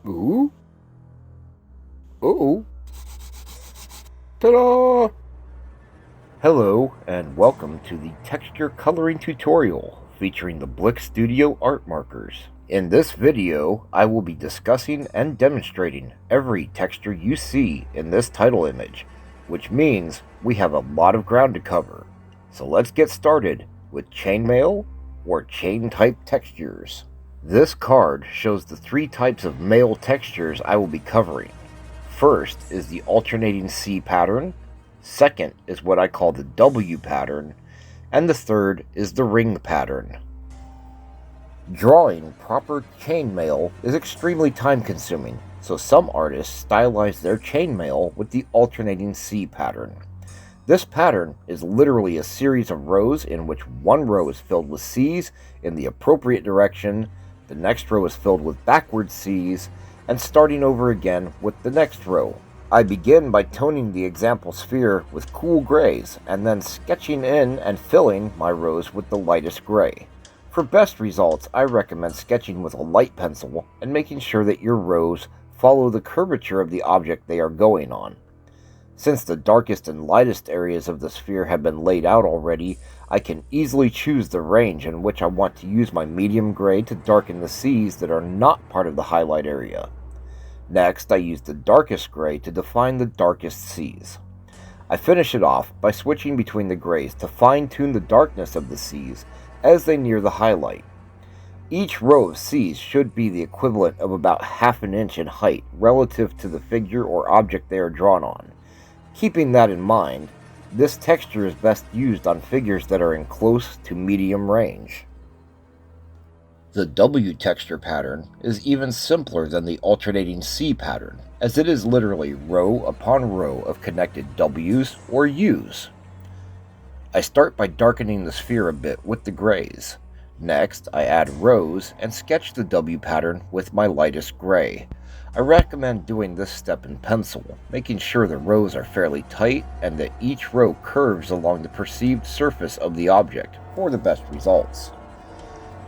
Ooh. Oh. Ta-da! Hello, and welcome to the texture coloring tutorial featuring the Blick Studio Art Markers. In this video, I will be discussing and demonstrating every texture you see in this title image, which means we have a lot of ground to cover. So let's get started with chainmail or chain type textures. This card shows the three types of mail textures I will be covering. First is the alternating C pattern, second is what I call the W pattern, and the third is the ring pattern. Drawing proper chainmail is extremely time-consuming, so some artists stylize their chainmail with the alternating C pattern. This pattern is literally a series of rows in which one row is filled with C's in the appropriate direction, the next row is filled with backward C's, and starting over again with the next row. I begin by toning the example sphere with cool grays, and then sketching in and filling my rows with the lightest gray. For best results, I recommend sketching with a light pencil and making sure that your rows follow the curvature of the object they are going on. Since the darkest and lightest areas of the sphere have been laid out already, I can easily choose the range in which I want to use my medium gray to darken the C's that are not part of the highlight area. Next, I use the darkest gray to define the darkest C's. I finish it off by switching between the grays to fine-tune the darkness of the C's as they near the highlight. Each row of C's should be the equivalent of about half an inch in height relative to the figure or object they are drawn on. Keeping that in mind, this texture is best used on figures that are in close to medium range. The W texture pattern is even simpler than the alternating C pattern, as it is literally row upon row of connected W's or U's. I start by darkening the sphere a bit with the grays. Next, I add rows and sketch the W pattern with my lightest gray. I recommend doing this step in pencil, making sure the rows are fairly tight and that each row curves along the perceived surface of the object for the best results.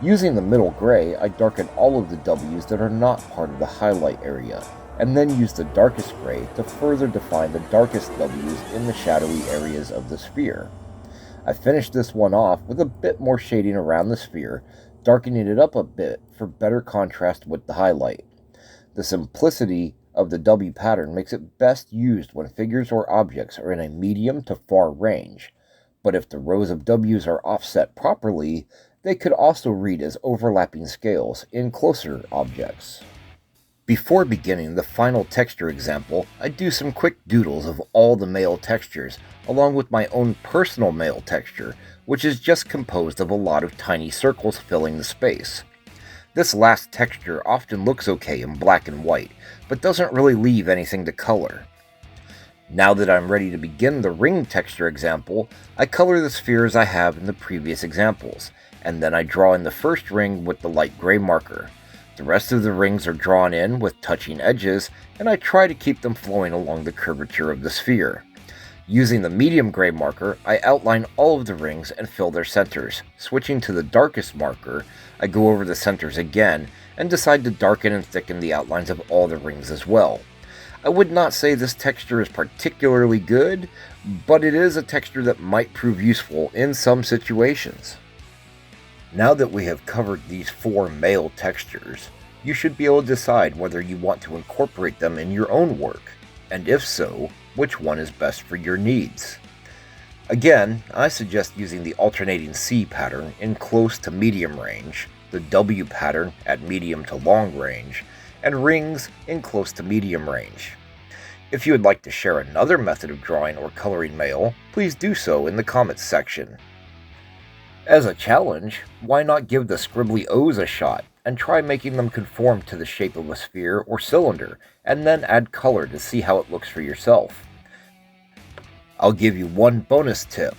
Using the middle gray, I darken all of the W's that are not part of the highlight area, and then use the darkest gray to further define the darkest W's in the shadowy areas of the sphere. I finish this one off with a bit more shading around the sphere, darkening it up a bit for better contrast with the highlight. The simplicity of the W pattern makes it best used when figures or objects are in a medium to far range, but if the rows of W's are offset properly, they could also read as overlapping scales in closer objects. Before beginning the final texture example, I do some quick doodles of all the mail textures, along with my own personal mail texture, which is just composed of a lot of tiny circles filling the space. This last texture often looks okay in black and white, but doesn't really leave anything to color. Now that I'm ready to begin the ring texture example, I color the spheres I have in the previous examples, and then I draw in the first ring with the light gray marker. The rest of the rings are drawn in with touching edges, and I try to keep them flowing along the curvature of the sphere. Using the medium gray marker, I outline all of the rings and fill their centers. Switching to the darkest marker, I go over the centers again and decide to darken and thicken the outlines of all the rings as well. I would not say this texture is particularly good, but it is a texture that might prove useful in some situations. Now that we have covered these four mail textures, you should be able to decide whether you want to incorporate them in your own work, and if so, which one is best for your needs. Again, I suggest using the alternating C pattern in close to medium range, the W pattern at medium to long range, and rings in close to medium range. If you would like to share another method of drawing or coloring mail, please do so in the comments section. As a challenge, why not give the scribbly O's a shot and try making them conform to the shape of a sphere or cylinder, and then add color to see how it looks for yourself. I'll give you one bonus tip.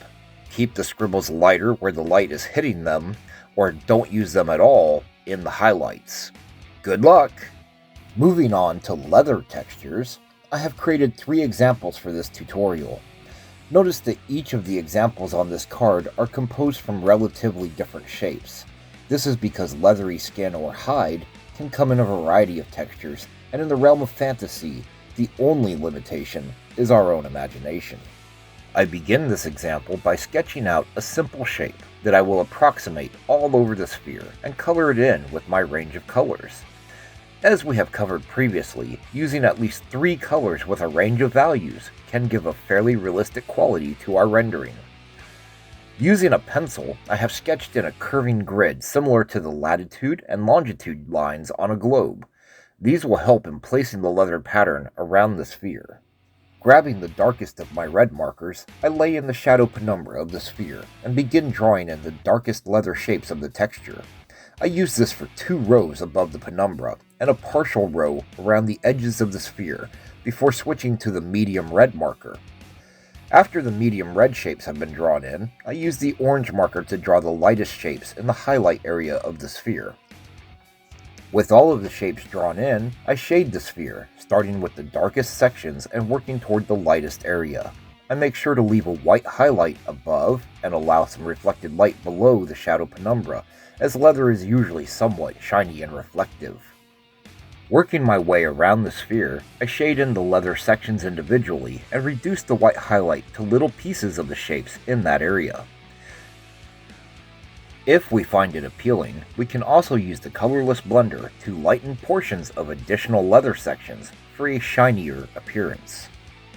Keep the scribbles lighter where the light is hitting them, or don't use them at all in the highlights. Good luck! Moving on to leather textures, I have created 3 examples for this tutorial. Notice that each of the examples on this card are composed from relatively different shapes. This is because leathery skin or hide can come in a variety of textures, and in the realm of fantasy, the only limitation is our own imagination. I begin this example by sketching out a simple shape that I will approximate all over the sphere and color it in with my range of colors. As we have covered previously, using at least 3 colors with a range of values can give a fairly realistic quality to our rendering. Using a pencil, I have sketched in a curving grid similar to the latitude and longitude lines on a globe. These will help in placing the leather pattern around the sphere. Grabbing the darkest of my red markers, I lay in the shadow penumbra of the sphere and begin drawing in the darkest leather shapes of the texture. I use this for 2 rows above the penumbra and a partial row around the edges of the sphere before switching to the medium red marker. After the medium red shapes have been drawn in, I use the orange marker to draw the lightest shapes in the highlight area of the sphere. With all of the shapes drawn in, I shade the sphere, starting with the darkest sections and working toward the lightest area. I make sure to leave a white highlight above and allow some reflected light below the shadow penumbra, as leather is usually somewhat shiny and reflective. Working my way around the sphere, I shade in the leather sections individually and reduce the white highlight to little pieces of the shapes in that area. If we find it appealing, we can also use the colorless blender to lighten portions of additional leather sections for a shinier appearance.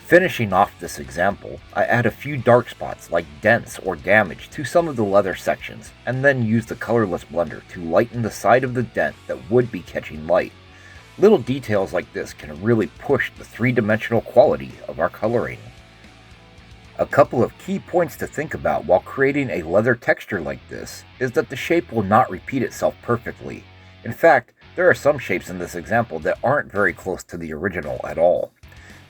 Finishing off this example, I add a few dark spots like dents or damage to some of the leather sections, and then use the colorless blender to lighten the side of the dent that would be catching light. Little details like this can really push the 3-dimensional quality of our coloring. A couple of key points to think about while creating a leather texture like this is that the shape will not repeat itself perfectly. In fact, there are some shapes in this example that aren't very close to the original at all.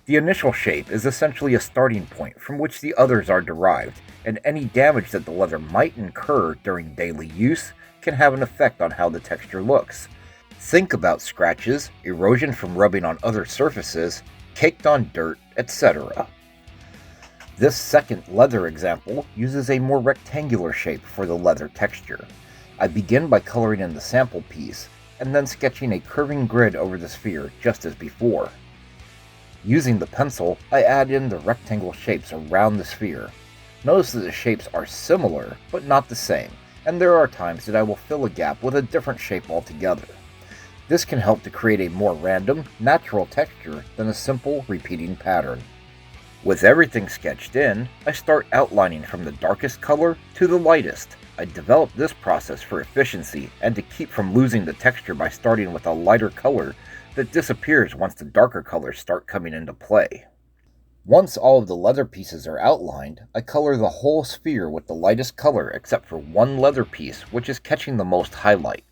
The initial shape is essentially a starting point from which the others are derived, and any damage that the leather might incur during daily use can have an effect on how the texture looks. Think about scratches, erosion from rubbing on other surfaces, caked on dirt, etc. This second leather example uses a more rectangular shape for the leather texture. I begin by coloring in the sample piece, and then sketching a curving grid over the sphere just as before. Using the pencil, I add in the rectangle shapes around the sphere. Notice that the shapes are similar, but not the same, and there are times that I will fill a gap with a different shape altogether. This can help to create a more random, natural texture than a simple, repeating pattern. With everything sketched in, I start outlining from the darkest color to the lightest. I develop this process for efficiency and to keep from losing the texture by starting with a lighter color that disappears once the darker colors start coming into play. Once all of the leather pieces are outlined, I color the whole sphere with the lightest color except for one leather piece which is catching the most highlight.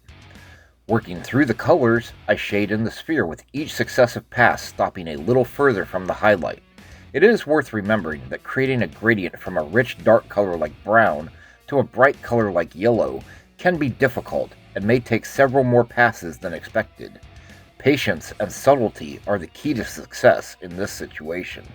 Working through the colors, I shade in the sphere with each successive pass stopping a little further from the highlight. It is worth remembering that creating a gradient from a rich dark color like brown to a bright color like yellow can be difficult and may take several more passes than expected. Patience and subtlety are the key to success in this situation.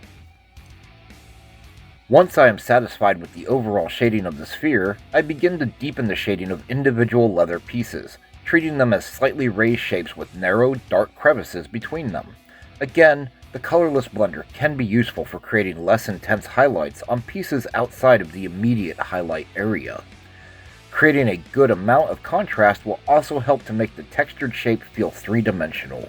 Once I am satisfied with the overall shading of the sphere, I begin to deepen the shading of individual leather pieces, treating them as slightly raised shapes with narrow, dark crevices between them. Again, the colorless blender can be useful for creating less intense highlights on pieces outside of the immediate highlight area. Creating a good amount of contrast will also help to make the textured shape feel 3-dimensional.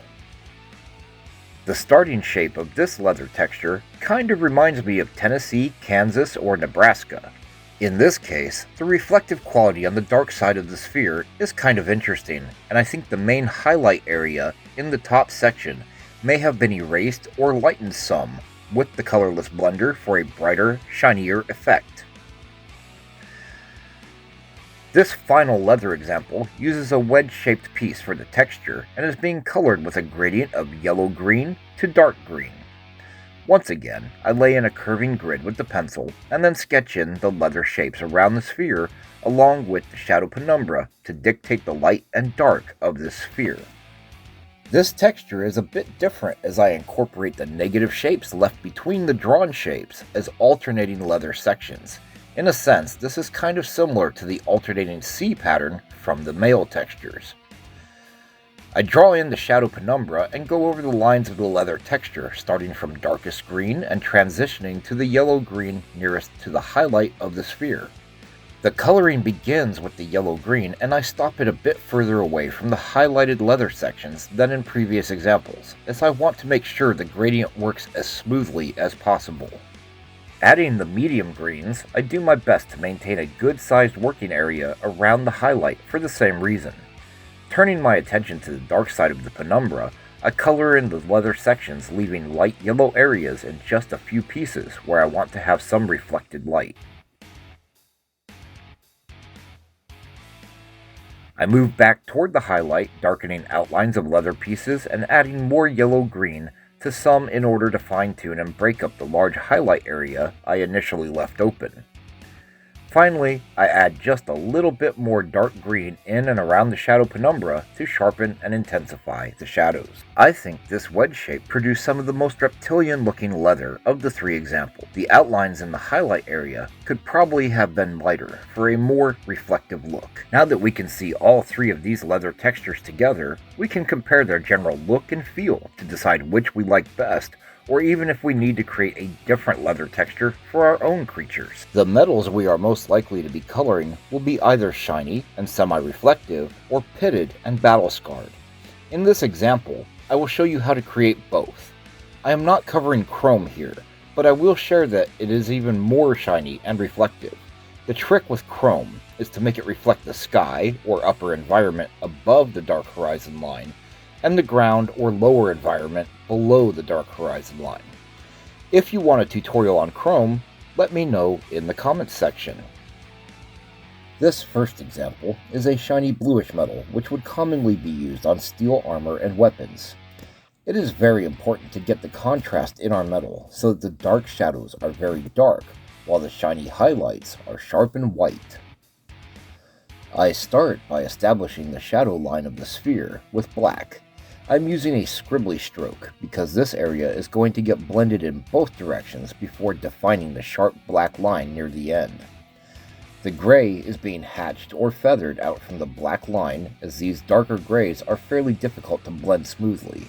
The starting shape of this leather texture kind of reminds me of Tennessee, Kansas, or Nebraska. In this case, the reflective quality on the dark side of the sphere is kind of interesting, and I think the main highlight area in the top section may have been erased or lightened some with the colorless blender for a brighter, shinier effect. This final leather example uses a wedge-shaped piece for the texture and is being colored with a gradient of yellow-green to dark green. Once again, I lay in a curving grid with the pencil and then sketch in the leather shapes around the sphere along with the shadow penumbra to dictate the light and dark of this sphere. This texture is a bit different as I incorporate the negative shapes left between the drawn shapes as alternating leather sections. In a sense, this is kind of similar to the alternating C pattern from the male textures. I draw in the shadow penumbra and go over the lines of the leather texture, starting from darkest green and transitioning to the yellow-green nearest to the highlight of the sphere. The coloring begins with the yellow-green, and I stop it a bit further away from the highlighted leather sections than in previous examples, as I want to make sure the gradient works as smoothly as possible. Adding the medium greens, I do my best to maintain a good-sized working area around the highlight for the same reason. Turning my attention to the dark side of the penumbra, I color in the leather sections, leaving light yellow areas in just a few pieces where I want to have some reflected light. I move back toward the highlight, darkening outlines of leather pieces and adding more yellow-green to some in order to fine-tune and break up the large highlight area I initially left open. Finally, I add just a little bit more dark green in and around the shadow penumbra to sharpen and intensify the shadows. I think this wedge shape produced some of the most reptilian looking leather of the three examples. The outlines in the highlight area could probably have been lighter for a more reflective look. Now that we can see all three of these leather textures together, we can compare their general look and feel to decide which we like best, or even if we need to create a different leather texture for our own creatures. The metals we are most likely to be coloring will be either shiny and semi-reflective, or pitted and battle-scarred. In this example, I will show you how to create both. I am not covering chrome here, but I will share that it is even more shiny and reflective. The trick with chrome is to make it reflect the sky or upper environment above the dark horizon line, and the ground or lower environment below the dark horizon line. If you want a tutorial on chrome, let me know in the comments section. This first example is a shiny bluish metal which would commonly be used on steel armor and weapons. It is very important to get the contrast in our metal so that the dark shadows are very dark, while the shiny highlights are sharp and white. I start by establishing the shadow line of the sphere with black. I'm using a scribbly stroke because this area is going to get blended in both directions before defining the sharp black line near the end. The gray is being hatched or feathered out from the black line, as these darker grays are fairly difficult to blend smoothly.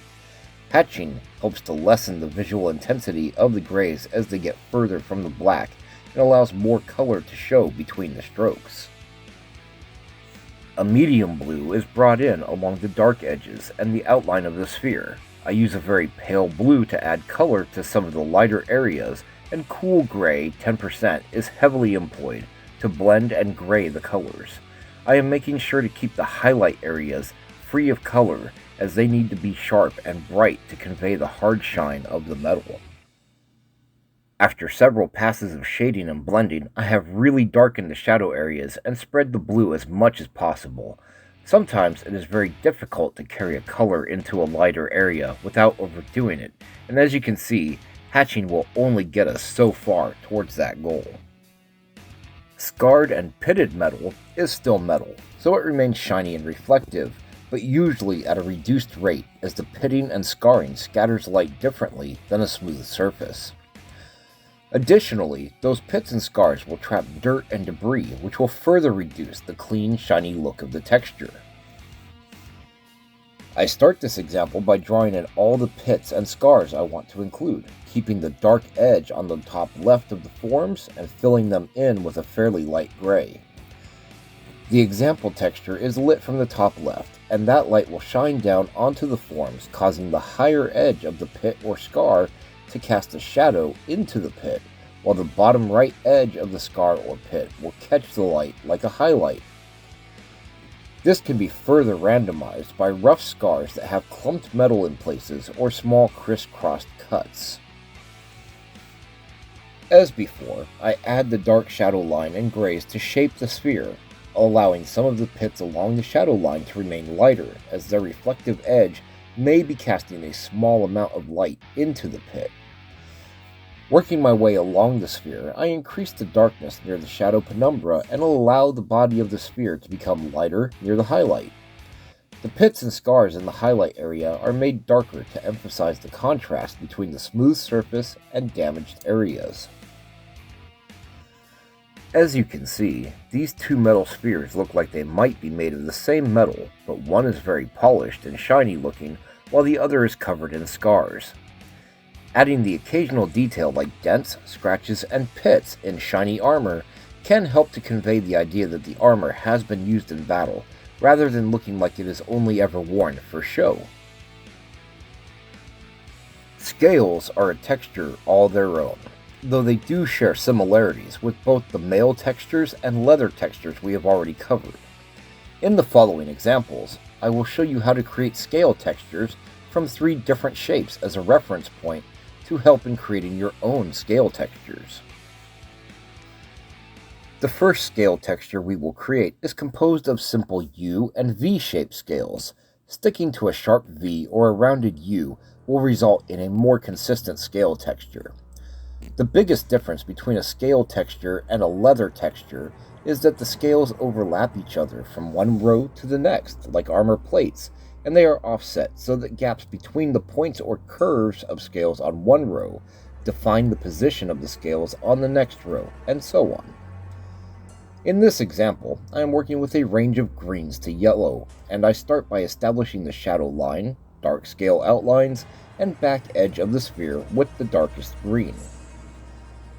Hatching helps to lessen the visual intensity of the grays as they get further from the black and allows more color to show between the strokes. A medium blue is brought in along the dark edges and the outline of the sphere. I use a very pale blue to add color to some of the lighter areas, and cool gray 10% is heavily employed to blend and gray the colors. I am making sure to keep the highlight areas free of color, as they need to be sharp and bright to convey the hard shine of the metal. After several passes of shading and blending, I have really darkened the shadow areas and spread the blue as much as possible. Sometimes it is very difficult to carry a color into a lighter area without overdoing it, and as you can see, hatching will only get us so far towards that goal. Scarred and pitted metal is still metal, so it remains shiny and reflective, but usually at a reduced rate, as the pitting and scarring scatters light differently than a smooth surface. Additionally, those pits and scars will trap dirt and debris, which will further reduce the clean, shiny look of the texture. I start this example by drawing in all the pits and scars I want to include, keeping the dark edge on the top left of the forms and filling them in with a fairly light gray. The example texture is lit from the top left, and that light will shine down onto the forms, causing the higher edge of the pit or scar to cast a shadow into the pit, while the bottom right edge of the scar or pit will catch the light like a highlight. This can be further randomized by rough scars that have clumped metal in places or small crisscrossed cuts. As before, I add the dark shadow line and grays to shape the sphere, allowing some of the pits along the shadow line to remain lighter, as their reflective edge may be casting a small amount of light into the pit. Working my way along the sphere, I increase the darkness near the shadow penumbra and allow the body of the sphere to become lighter near the highlight. The pits and scars in the highlight area are made darker to emphasize the contrast between the smooth surface and damaged areas. As you can see, these two metal spheres look like they might be made of the same metal, but one is very polished and shiny looking, while the other is covered in scars. Adding the occasional detail like dents, scratches, and pits in shiny armor can help to convey the idea that the armor has been used in battle, rather than looking like it is only ever worn for show. Scales are a texture all their own, though they do share similarities with both the mail textures and leather textures we have already covered. In the following examples, I will show you how to create scale textures from 3 different shapes as a reference point to help in creating your own scale textures. The first scale texture we will create is composed of simple U and V-shaped scales. Sticking to a sharp V or a rounded U will result in a more consistent scale texture. The biggest difference between a scale texture and a leather texture is that the scales overlap each other from one row to the next, like armor plates, and they are offset so that gaps between the points or curves of scales on one row define the position of the scales on the next row, and so on. In this example, I am working with a range of greens to yellow, and I start by establishing the shadow line, dark scale outlines, and back edge of the sphere with the darkest green.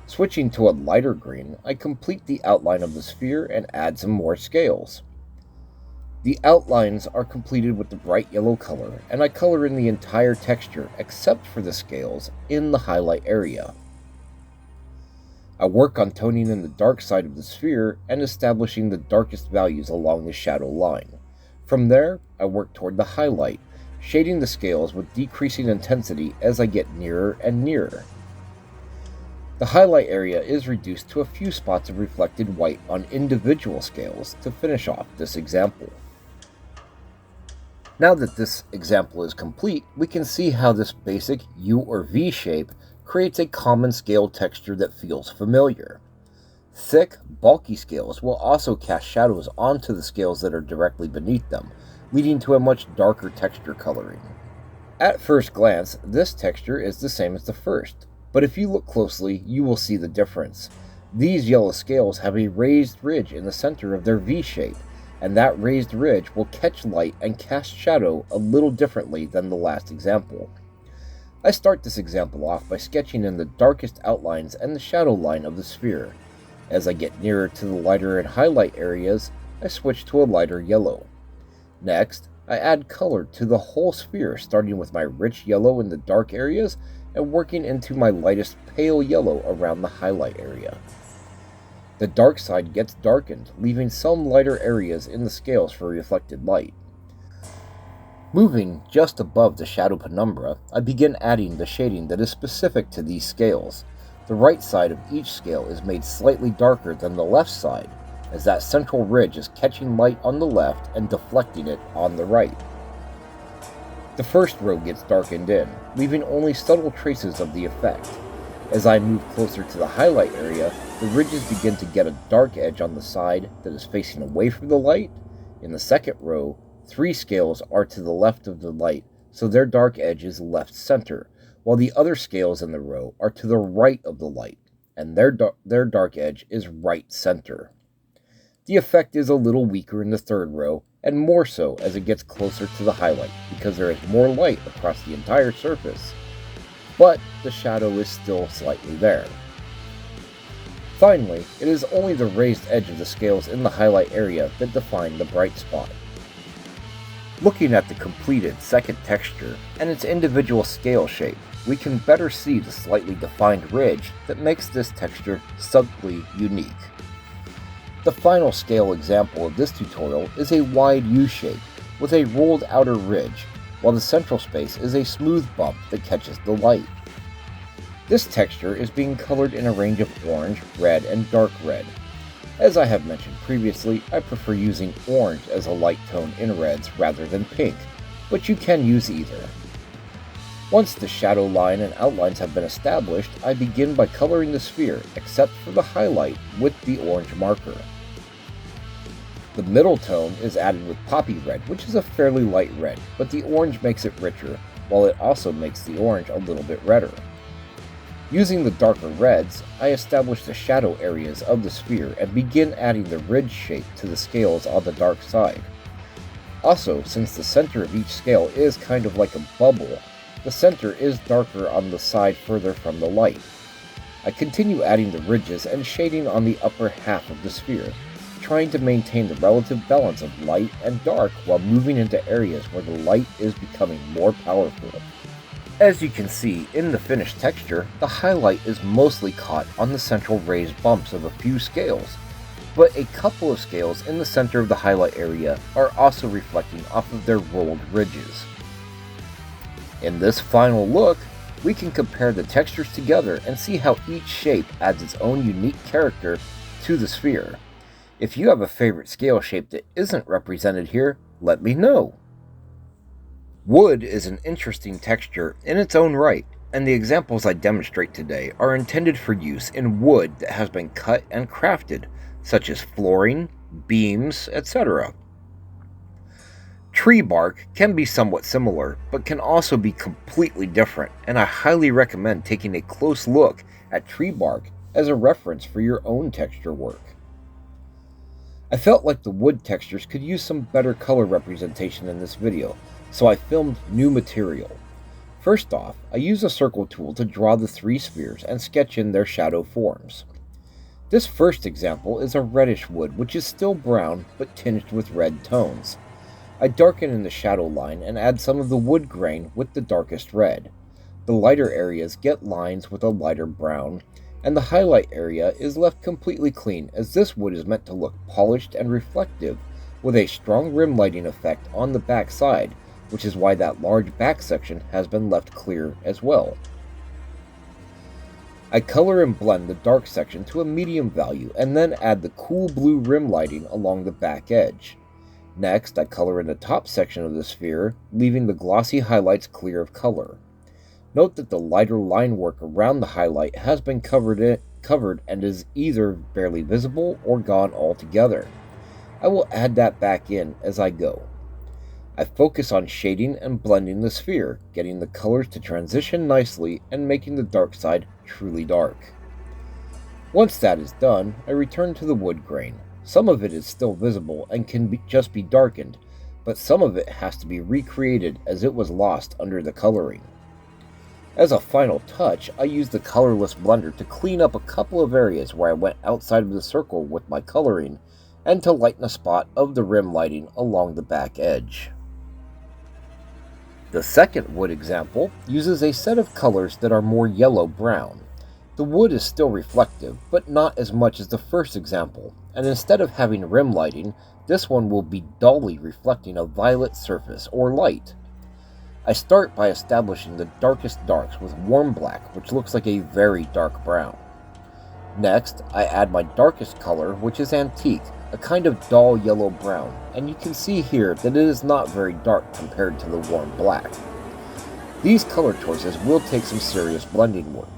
Switching to a lighter green, I complete the outline of the sphere and add some more scales. The outlines are completed with the bright yellow color, and I color in the entire texture except for the scales in the highlight area. I work on toning in the dark side of the sphere and establishing the darkest values along the shadow line. From there, I work toward the highlight, shading the scales with decreasing intensity as I get nearer and nearer. The highlight area is reduced to a few spots of reflected white on individual scales to finish off this example. Now that this example is complete, we can see how this basic U or V shape creates a common scale texture that feels familiar. Thick, bulky scales will also cast shadows onto the scales that are directly beneath them, leading to a much darker texture coloring. At first glance, this texture is the same as the first, but if you look closely, you will see the difference. These yellow scales have a raised ridge in the center of their V shape, and that raised ridge will catch light and cast shadow a little differently than the last example. I start this example off by sketching in the darkest outlines and the shadow line of the sphere. As I get nearer to the lighter and highlight areas, I switch to a lighter yellow. Next, I add color to the whole sphere, starting with my rich yellow in the dark areas and working into my lightest pale yellow around the highlight area. The dark side gets darkened, leaving some lighter areas in the scales for reflected light. Moving just above the shadow penumbra, I begin adding the shading that is specific to these scales. The right side of each scale is made slightly darker than the left side, as that central ridge is catching light on the left and deflecting it on the right. The first row gets darkened in, leaving only subtle traces of the effect. As I move closer to the highlight area, the ridges begin to get a dark edge on the side that is facing away from the light. In the second row, 3 scales are to the left of the light, so their dark edge is left center, while the other scales in the row are to the right of the light, and their dark edge is right center. The effect is a little weaker in the third row, and more so as it gets closer to the highlight, because there is more light across the entire surface, but the shadow is still slightly there. Finally, it is only the raised edge of the scales in the highlight area that define the bright spot. Looking at the completed second texture and its individual scale shape, we can better see the slightly defined ridge that makes this texture subtly unique. The final scale example of this tutorial is a wide U shape with a rolled outer ridge, while the central space is a smooth bump that catches the light. This texture is being colored in a range of orange, red, and dark red. As I have mentioned previously, I prefer using orange as a light tone in reds rather than pink, but you can use either. Once the shadow line and outlines have been established, I begin by coloring the sphere, except for the highlight, with the orange marker. The middle tone is added with poppy red, which is a fairly light red, but the orange makes it richer, while it also makes the orange a little bit redder. Using the darker reds, I establish the shadow areas of the sphere and begin adding the ridge shape to the scales on the dark side. Also, since the center of each scale is kind of like a bubble, the center is darker on the side further from the light. I continue adding the ridges and shading on the upper half of the sphere, trying to maintain the relative balance of light and dark while moving into areas where the light is becoming more powerful. As you can see in the finished texture, the highlight is mostly caught on the central raised bumps of a few scales, but a couple of scales in the center of the highlight area are also reflecting off of their rolled ridges. In this final look, we can compare the textures together and see how each shape adds its own unique character to the sphere. If you have a favorite scale shape that isn't represented here, let me know. Wood is an interesting texture in its own right, and the examples I demonstrate today are intended for use in wood that has been cut and crafted, such as flooring, beams, etc. Tree bark can be somewhat similar, but can also be completely different, and I highly recommend taking a close look at tree bark as a reference for your own texture work. I felt like the wood textures could use some better color representation in this video, so I filmed new material. First off, I use a circle tool to draw the three spheres and sketch in their shadow forms. This first example is a reddish wood which is still brown but tinged with red tones. I darken in the shadow line and add some of the wood grain with the darkest red. The lighter areas get lines with a lighter brown, and the highlight area is left completely clean as this wood is meant to look polished and reflective with a strong rim lighting effect on the back side, which is why that large back section has been left clear as well. I color and blend the dark section to a medium value and then add the cool blue rim lighting along the back edge. Next, I color in the top section of the sphere, leaving the glossy highlights clear of color. Note that the lighter line work around the highlight has been covered and is either barely visible or gone altogether. I will add that back in as I go. I focus on shading and blending the sphere, getting the colors to transition nicely and making the dark side truly dark. Once that is done, I return to the wood grain. Some of it is still visible and can just be darkened, but some of it has to be recreated as it was lost under the coloring. As a final touch, I use the colorless blender to clean up a couple of areas where I went outside of the circle with my coloring and to lighten a spot of the rim lighting along the back edge. The second wood example uses a set of colors that are more yellow-brown. The wood is still reflective, but not as much as the first example, and instead of having rim lighting, this one will be dully reflecting a violet surface or light. I start by establishing the darkest darks with warm black, which looks like a very dark brown. Next, I add my darkest color, which is antique, a kind of dull yellow-brown, and you can see here that it is not very dark compared to the warm black. These color choices will take some serious blending work.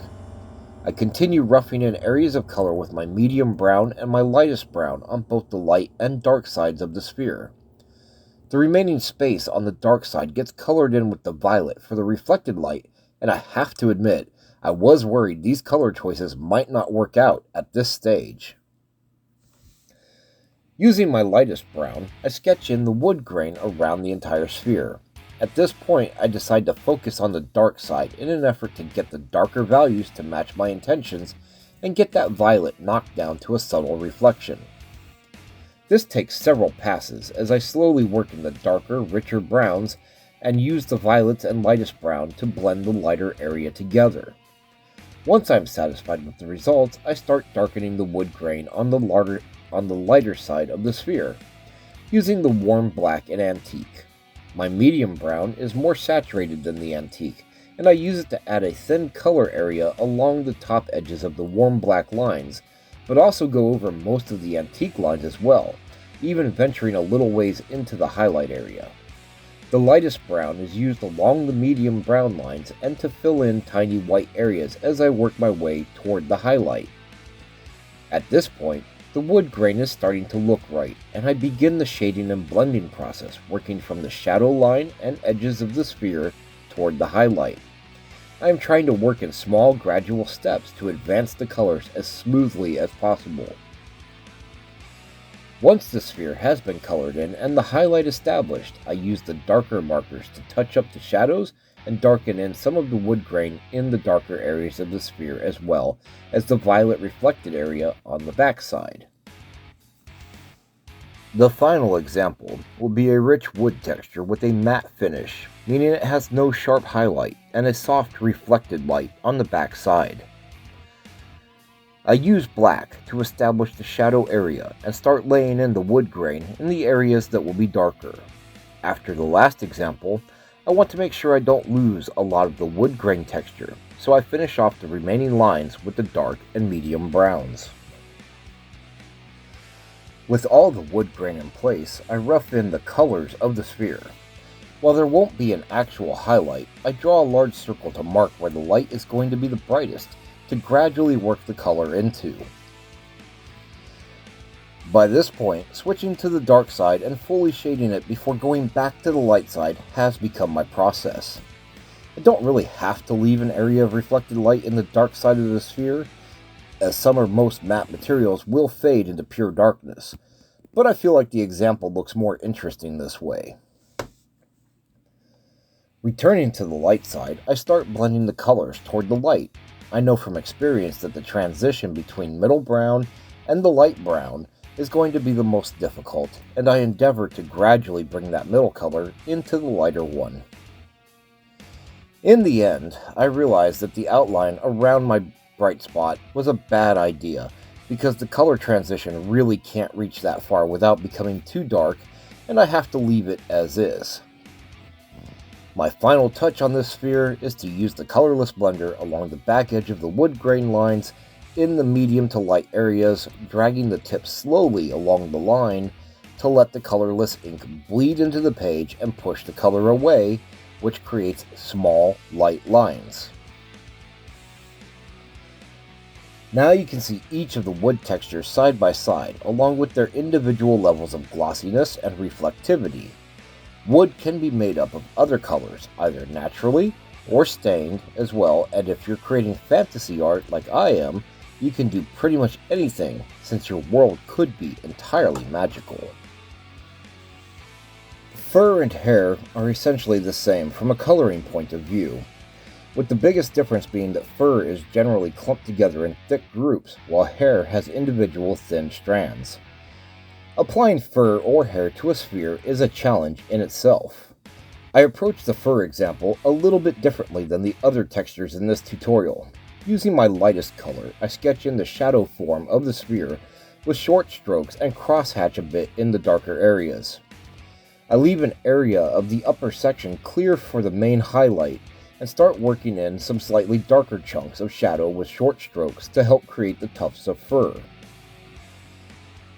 I continue roughing in areas of color with my medium brown and my lightest brown on both the light and dark sides of the sphere. The remaining space on the dark side gets colored in with the violet for the reflected light, and I have to admit, I was worried these color choices might not work out at this stage. Using my lightest brown, I sketch in the wood grain around the entire sphere. At this point, I decide to focus on the dark side in an effort to get the darker values to match my intentions and get that violet knocked down to a subtle reflection. This takes several passes as I slowly work in the darker, richer browns and use the violets and lightest brown to blend the lighter area together. Once I'm satisfied with the results, I start darkening the wood grain on the lighter side of the sphere, using the warm black and antique. My medium brown is more saturated than the antique, and I use it to add a thin color area along the top edges of the warm black lines, but also go over most of the antique lines as well, even venturing a little ways into the highlight area. The lightest brown is used along the medium brown lines and to fill in tiny white areas as I work my way toward the highlight. At this point, the wood grain is starting to look right, and I begin the shading and blending process, working from the shadow line and edges of the sphere toward the highlight. I am trying to work in small, gradual steps to advance the colors as smoothly as possible. Once the sphere has been colored in and the highlight established, I use the darker markers to touch up the shadows and darken in some of the wood grain in the darker areas of the sphere as well as the violet reflected area on the backside. The final example will be a rich wood texture with a matte finish, meaning it has no sharp highlight and a soft reflected light on the back side. I use black to establish the shadow area and start laying in the wood grain in the areas that will be darker. After the last example, I want to make sure I don't lose a lot of the wood grain texture, so I finish off the remaining lines with the dark and medium browns. With all the wood grain in place, I rough in the colors of the sphere. While there won't be an actual highlight, I draw a large circle to mark where the light is going to be the brightest to gradually work the color into. By this point, switching to the dark side and fully shading it before going back to the light side has become my process. I don't really have to leave an area of reflected light in the dark side of the sphere, as some or most matte materials will fade into pure darkness, but I feel like the example looks more interesting this way. Returning to the light side, I start blending the colors toward the light. I know from experience that the transition between middle brown and the light brown is going to be the most difficult, and I endeavor to gradually bring that middle color into the lighter one. In the end, I realized that the outline around my bright spot was a bad idea, because the color transition really can't reach that far without becoming too dark, and I have to leave it as is. My final touch on this sphere is to use the colorless blender along the back edge of the wood grain lines in the medium to light areas, dragging the tip slowly along the line to let the colorless ink bleed into the page and push the color away, which creates small, light lines. Now you can see each of the wood textures side by side, along with their individual levels of glossiness and reflectivity. Wood can be made up of other colors, either naturally or stained as well, and if you're creating fantasy art like I am, you can do pretty much anything, since your world could be entirely magical. Fur and hair are essentially the same from a coloring point of view, with the biggest difference being that fur is generally clumped together in thick groups, while hair has individual thin strands. Applying fur or hair to a sphere is a challenge in itself. I approach the fur example a little bit differently than the other textures in this tutorial. Using my lightest color, I sketch in the shadow form of the sphere with short strokes and crosshatch a bit in the darker areas. I leave an area of the upper section clear for the main highlight and start working in some slightly darker chunks of shadow with short strokes to help create the tufts of fur.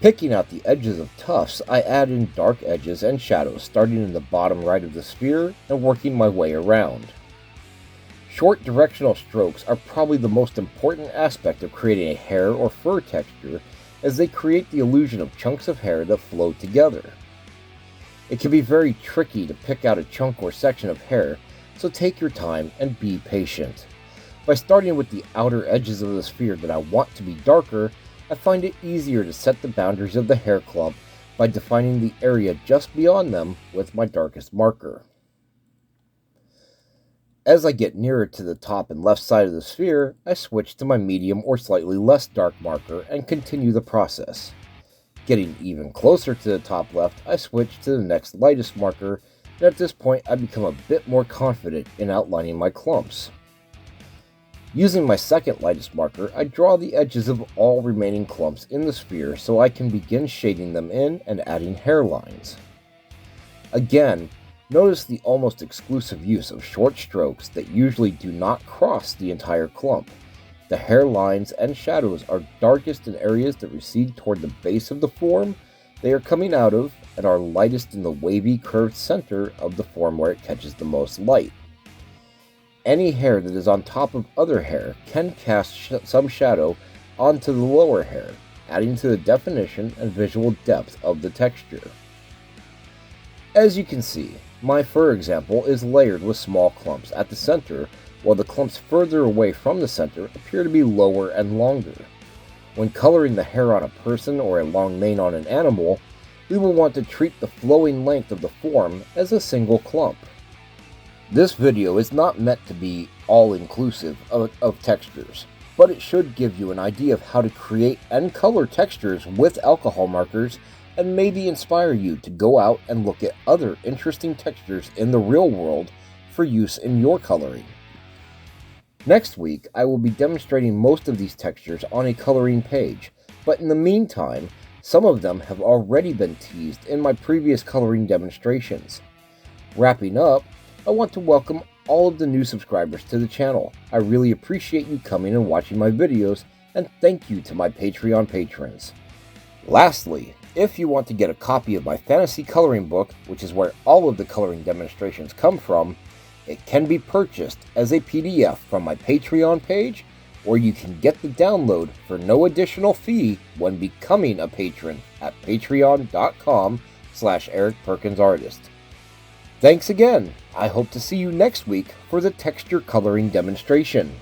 Picking out the edges of tufts, I add in dark edges and shadows starting in the bottom right of the sphere and working my way around. Short directional strokes are probably the most important aspect of creating a hair or fur texture, as they create the illusion of chunks of hair that flow together. It can be very tricky to pick out a chunk or section of hair, so take your time and be patient. By starting with the outer edges of the sphere that I want to be darker, I find it easier to set the boundaries of the hair clump by defining the area just beyond them with my darkest marker. As I get nearer to the top and left side of the sphere, I switch to my medium or slightly less dark marker and continue the process. Getting even closer to the top left, I switch to the next lightest marker, and at this point I become a bit more confident in outlining my clumps. Using my second lightest marker, I draw the edges of all remaining clumps in the sphere so I can begin shading them in and adding hairlines. Again, notice the almost exclusive use of short strokes that usually do not cross the entire clump. The hairlines and shadows are darkest in areas that recede toward the base of the form they are coming out of, and are lightest in the wavy curved center of the form where it catches the most light. Any hair that is on top of other hair can cast some shadow onto the lower hair, adding to the definition and visual depth of the texture. As you can see, my fur example is layered with small clumps at the center, while the clumps further away from the center appear to be lower and longer. When coloring the hair on a person or a long mane on an animal, we will want to treat the flowing length of the form as a single clump. This video is not meant to be all-inclusive of textures, but it should give you an idea of how to create and color textures with alcohol markers and maybe inspire you to go out and look at other interesting textures in the real world for use in your coloring. Next week, I will be demonstrating most of these textures on a coloring page, but in the meantime, some of them have already been teased in my previous coloring demonstrations. Wrapping up, I want to welcome all of the new subscribers to the channel. I really appreciate you coming and watching my videos, and thank you to my Patreon patrons. Lastly, if you want to get a copy of my fantasy coloring book, which is where all of the coloring demonstrations come from, it can be purchased as a PDF from my Patreon page, or you can get the download for no additional fee when becoming a patron at patreon.com/EricPerkinsArtist. Thanks again. I hope to see you next week for the texture coloring demonstration.